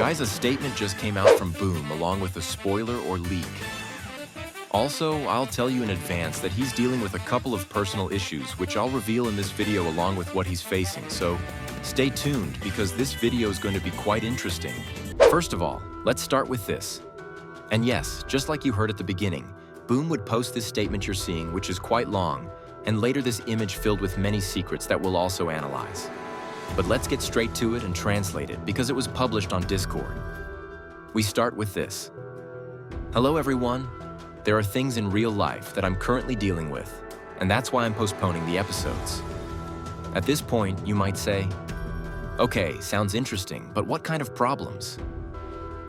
Guys, a statement just came out from Boom along with a spoiler or leak. Also, I'll tell you in advance that he's dealing with a couple of personal issues which I'll reveal in this video along with what he's facing, so stay tuned because this video is going to be quite interesting. First of all, let's start with this. And yes, just like you heard at the beginning, Boom would post this statement you're seeing, which is quite long, and later this image filled with many secrets that we'll also analyze. But let's get straight to it and translate it because it was published on Discord. We start with this. Hello everyone. There are things in real life that I'm currently dealing with, and that's why I'm postponing the episodes. At this point, you might say, okay, sounds interesting, but what kind of problems?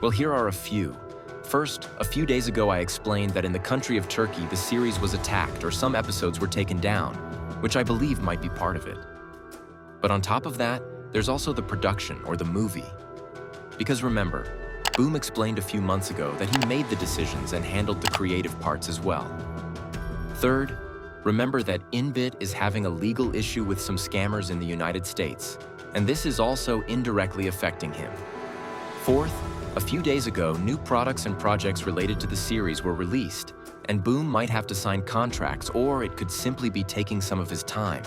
Well, here are a few. First, a few days ago I explained that in the country of Turkey, the series was attacked or some episodes were taken down, which I believe might be part of it. But on top of that, there's also the production or the movie. Because remember, Boom explained a few months ago that he made the decisions and handled the creative parts as well. Third, remember that Inbit is having a legal issue with some scammers in the United States, and this is also indirectly affecting him. Fourth, a few days ago, new products and projects related to the series were released, and Boom might have to sign contracts, or it could simply be taking some of his time.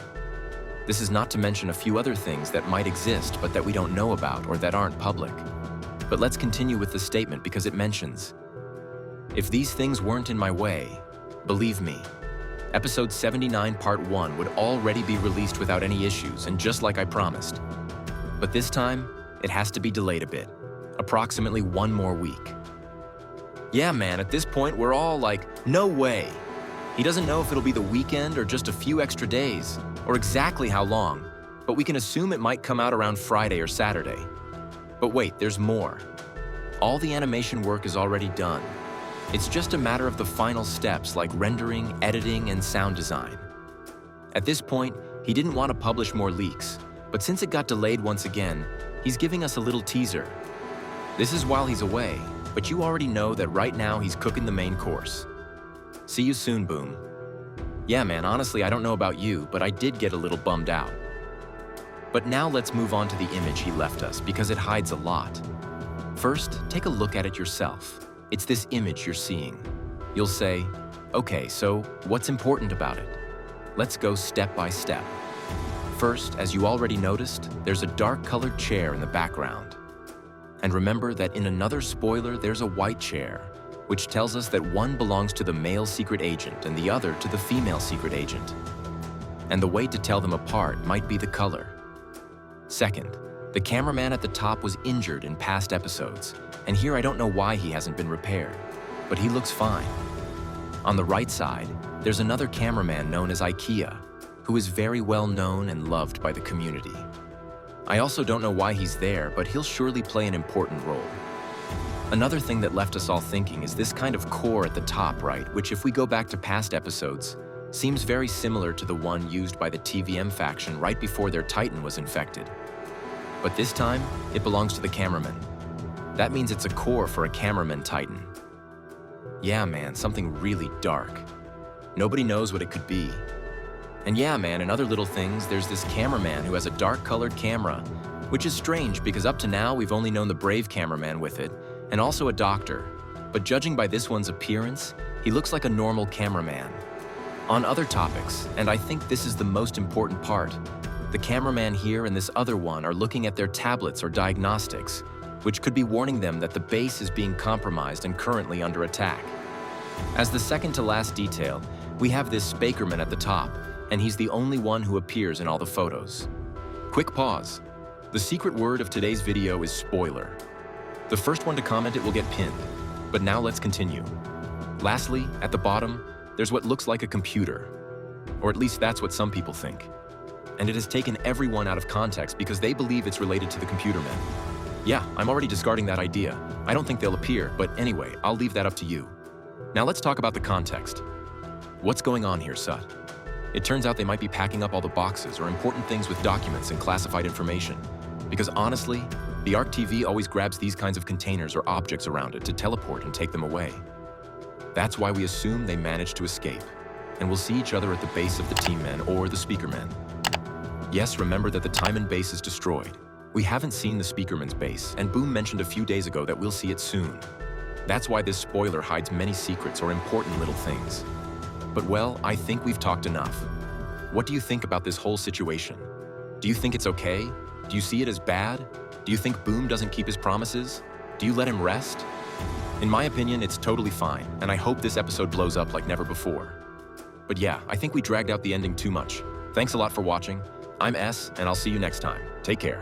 This is not to mention a few other things that might exist but that we don't know about or that aren't public. But let's continue with the statement because it mentions, if these things weren't in my way, believe me, episode 79 part 1 would already be released without any issues and just like I promised. But this time, it has to be delayed a bit, approximately 1 more week. Yeah man, at this point we're all like, no way. He doesn't know if it'll be the weekend or just a few extra days, or exactly how long, but we can assume it might come out around Friday or Saturday. But wait, there's more. All the animation work is already done. It's just a matter of the final steps like rendering, editing, and sound design. At this point, he didn't want to publish more leaks, but since it got delayed once again, he's giving us a little teaser. This is while he's away, but you already know that right now he's cooking the main course. See you soon, Boom. Yeah man, honestly I don't know about you, but I did get a little bummed out. But now let's move on to the image he left us because it hides a lot. First, take a look at it yourself. It's this image you're seeing. You'll say, okay, so what's important about it? Let's go step by step. First, as you already noticed, there's a dark-colored chair in the background. And remember that in another spoiler, there's a white chair, which tells us that one belongs to the male secret agent and the other to the female secret agent. And the way to tell them apart might be the color. Second, the cameraman at the top was injured in past episodes, and here I don't know why he hasn't been repaired, but he looks fine. On the right side, there's another cameraman known as IKEA, who is very well known and loved by the community. I also don't know why he's there, but he'll surely play an important role. Another thing that left us all thinking is this kind of core at the top right, which if we go back to past episodes, seems very similar to the one used by the TVM faction right before their Titan was infected. But this time, it belongs to the cameraman. That means it's a core for a cameraman Titan. Yeah man, something really dark. Nobody knows what it could be. And yeah man, in other little things, there's this cameraman who has a dark-colored camera, which is strange because up to now we've only known the brave cameraman with it, and also a doctor. But judging by this one's appearance, he looks like a normal cameraman. On other topics, and I think this is the most important part, the cameraman here and this other one are looking at their tablets or diagnostics, which could be warning them that the base is being compromised and currently under attack. As the second to last detail, we have this Spakerman at the top, and he's the only one who appears in all the photos. Quick pause. The secret word of today's video is spoiler. The first one to comment it will get pinned, but now let's continue. Lastly, at the bottom, there's what looks like a computer, or at least that's what some people think. And it has taken everyone out of context because they believe it's related to the computer men. Yeah, I'm already discarding that idea. I don't think they'll appear, but anyway, I'll leave that up to you. Now let's talk about the context. What's going on here, Sut? It turns out they might be packing up all the boxes or important things with documents and classified information. Because honestly, the ARC TV always grabs these kinds of containers or objects around it to teleport and take them away. That's why we assume they managed to escape, and we'll see each other at the base of the Team Men or the Speaker Men. Yes, remember that the Timon base is destroyed, We haven't seen the Speakerman's base, and Boom mentioned a few days ago that we'll see it soon. That's why this spoiler hides many secrets or important little things. But well, I think we've talked enough. What do you think about this whole situation? Do you think it's okay? Do you see it as bad? Do you think Boom doesn't keep his promises? Do you let him rest? In my opinion, it's totally fine, and I hope this episode blows up like never before. But yeah, I think we dragged out the ending too much. Thanks a lot for watching. I'm S, and I'll see you next time. Take care.